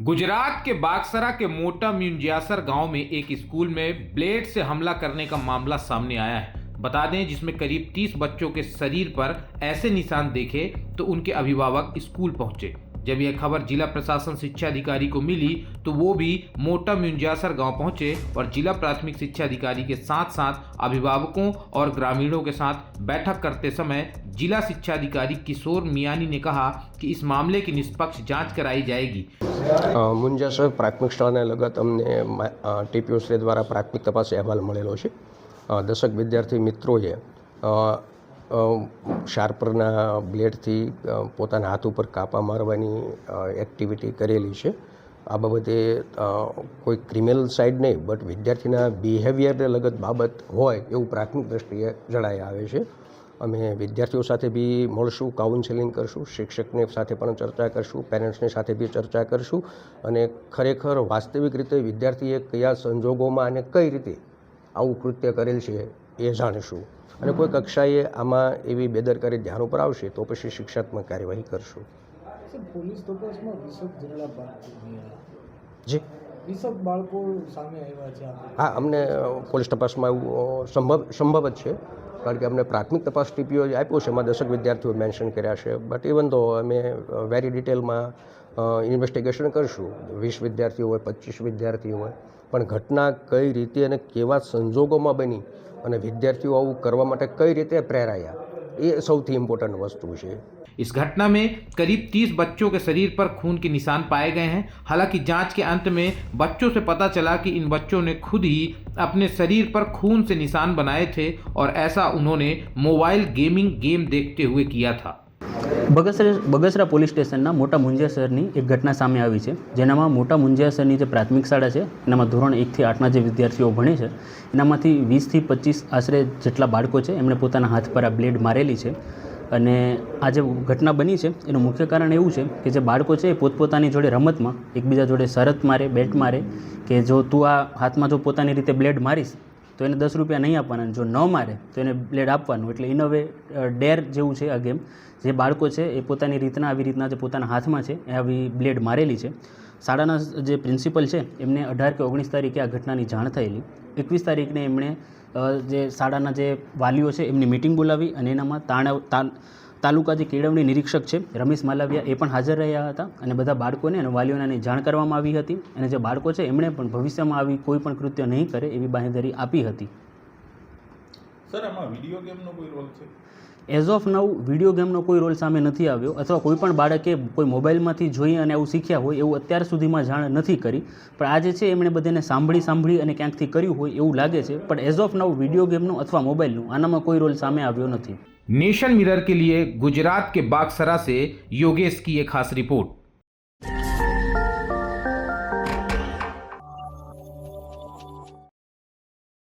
गुजरात के बागसरा के मोटा म्यूंजियासर गांव में एक स्कूल में ब्लेड से हमला करने का मामला सामने आया है। बता दें जिसमें करीब 30 बच्चों के शरीर पर ऐसे निशान देखे तो उनके अभिभावक स्कूल पहुंचे। जब यह खबर जिला प्रशासन शिक्षा अधिकारी को मिली तो वो भी मोटा म्यूंजियासर गांव पहुंचे और जिला प्राथमिक शिक्षा अधिकारी के साथ साथ अभिभावकों और ग्रामीणों के साथ बैठक करते समय जिला शिक्षा अधिकारी किशोर मियानी ने कहा कि इस मामले की निष्पक्ष जांच कराई जाएगी। મુંજાસર પ્રાથમિક શાળાને લગત અમને ટીપીઓ શ્રી દ્વારા પ્રાથમિક તપાસ અહેવાલ મળેલો છે। 10 વિદ્યાર્થી મિત્રોએ શાર્પરના બ્લેડથી પોતાના હાથ ઉપર કાપા મારવાની એક્ટિવિટી કરેલી છે। આ બાબતે કોઈ ક્રિમિનલ સાઇડ નહીં બટ વિદ્યાર્થીના બિહેવિયરને લગત બાબત હોય એવું પ્રાથમિક દ્રષ્ટિએ જણાઈ આવે છે। અમે વિદ્યાર્થીઓ સાથે બી મળશું, કાઉન્સેલિંગ કરશું, શિક્ષકને સાથે પણ ચર્ચા કરશું, પેરેન્ટ્સની સાથે બી ચર્ચા કરશું અને ખરેખર વાસ્તવિક રીતે વિદ્યાર્થીએ કયા સંજોગોમાં અને કઈ રીતે આવું કૃત્ય કરેલ છે એ જાણીશું અને કોઈ કક્ષાએ આમાં એવી બેદરકારી ધ્યાન ઉપર આવશે તો પછી શિક્ષાત્મક કાર્યવાહી કરશું। પોલીસ તપાસમાં 20 જેટલા જી 20 બાળકો સામે આવ્યા છે। હા, અમને પોલીસ તપાસમાં એવું સંભવ જ છે કારણ કે અમને પ્રાથમિક તપાસ ટીપીઓ આપ્યો છે, એમાં 10 વિદ્યાર્થીઓ મેન્શન કર્યા છે બટ ઇવન તો અમે વેરી ડિટેલમાં ઇન્વેસ્ટિગેશન કરશું। 20 વિદ્યાર્થીઓ હોય, 25 વિદ્યાર્થીઓ હોય, પણ ઘટના કઈ રીતે અને કેવા સંજોગોમાં બની અને વિદ્યાર્થીઓ આવું કરવા માટે કઈ રીતે પ્રેરાયા એ સૌથી ઇમ્પોર્ટન્ટ વસ્તુ છે। इस घटना में करीब 30 बच्चों के शरीर पर खून के निशान पाए गए हैं। हालांकि जांच के अंत में बच्चों से पता चला कि इन बच्चों ने खुद ही अपने शरीर पर खून से निशान बनाए थे और ऐसा उन्होंने मोबाइल गेम देखते हुए किया था। બગસરા પોલીસ સ્ટેશનના મોટા મુંજિયાસરની એક ઘટના સામે આવી છે, જેનામાં મોટા મુંજિયાસરની જે પ્રાથમિક શાળા છે એનામાં ધોરણ 1 થી 8ના જે વિદ્યાર્થીઓ ભણે છે એનામાંથી 20 થી 25 આશરે જેટલા બાળકો છે એમણે પોતાના હાથ પર આ બ્લેડ મારેલી છે। અને આ જે ઘટના બની છે એનું મુખ્ય કારણ એવું છે કે જે બાળકો છે એ પોતપોતાની જોડે રમતમાં એકબીજા જોડે શરત મારે, બેટ મારે કે જો તું આ હાથમાં જો પોતાની રીતે બ્લેડ મારીશ તો એને 10 રૂપિયા નહીં આપવાના, જો ન મારે તો એને બ્લેડ આપવાનું। એટલે ઇન અ વે ડેર જેવું છે આ ગેમ। જે બાળકો છે એ પોતાની રીતના આવી રીતના જે પોતાના હાથમાં છે એ આવી બ્લેડ મારેલી છે। શાળાના જે પ્રિન્સિપલ છે એમને 18 કે 19 તારીખે આ ઘટનાની જાણ થયેલી। 21 તારીખને એમણે જે શાળાના જે વાલીઓ છે એમની મિટિંગ બોલાવી અને એનામાં તાલુકા જે કેળવણી નિરીક્ષક છે રમેશ માલવિયા એ પણ હાજર રહ્યા હતા અને બધા બાળકોને અને વાલીઓને જાણ કરવામાં આવી હતી અને જે બાળકો છે એમણે પણ ભવિષ્યમાં આવી કોઈ પણ કૃત્ય નહીં કરે એવી બાંહેધરી આપી હતી। સર, આમાં વિડીયો ગેમનો કોઈ રોલ છે? એઝ ઓફ નાઉ વિડીયો ગેમનો કોઈ રોલ સામે નથી આવ્યો અથવા કોઈ પણ બાળકે કોઈ મોબાઈલમાંથી જોઈ અને આવું શીખ્યા હોય એવું અત્યાર સુધીમાં જાણ નથી કરી, પણ આ જે છે એમણે બધાને સાંભળી અને ક્યાંકથી કર્યું હોય એવું લાગે છે। પણ એઝ ઓફ નાઉ વિડીયો ગેમનો અથવા મોબાઈલનો આનામાં કોઈ રોલ સામે આવ્યો નથી। नेशन मिरर के लिए गुजरात के बागसरा से योगेश की एक खास रिपोर्ट।